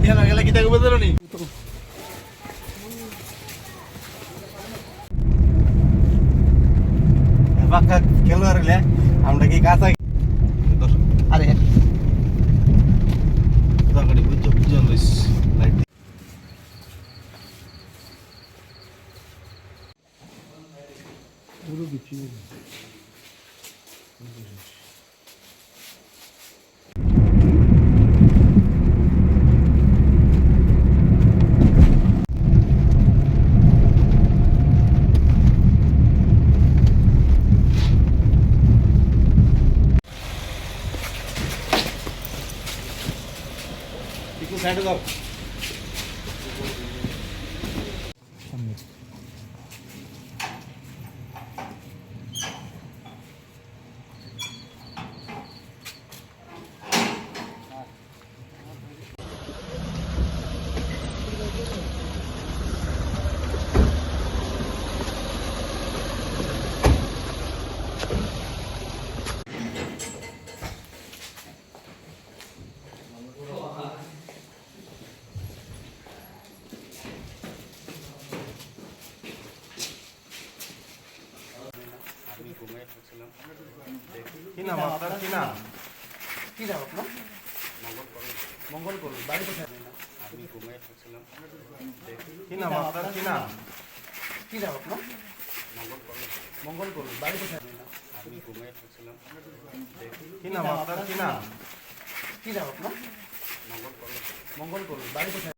Indian গেলে কি থাকবে ধরনি পাক্কা খেলোয়াড় হলে আমরা কি কাঁচা আরে দরকারি বুঝছো বুঝছো লাইট পুরো বিক্রি একটু সাইডে দাও কি নাম আপনার কি নাম কি নাম আপনার মঙ্গল করুন বাড়ি কোথায় আমি ঘুমিয়ে থাকছিলাম কি নাম আপনার কি নাম আপনার মঙ্গল করুন বাড়ি কোথায় আমি ঘুমিয়ে থাকছিলাম কি নাম আপনার কি নাম আপনার মঙ্গল করুন বাড়ি কোথায়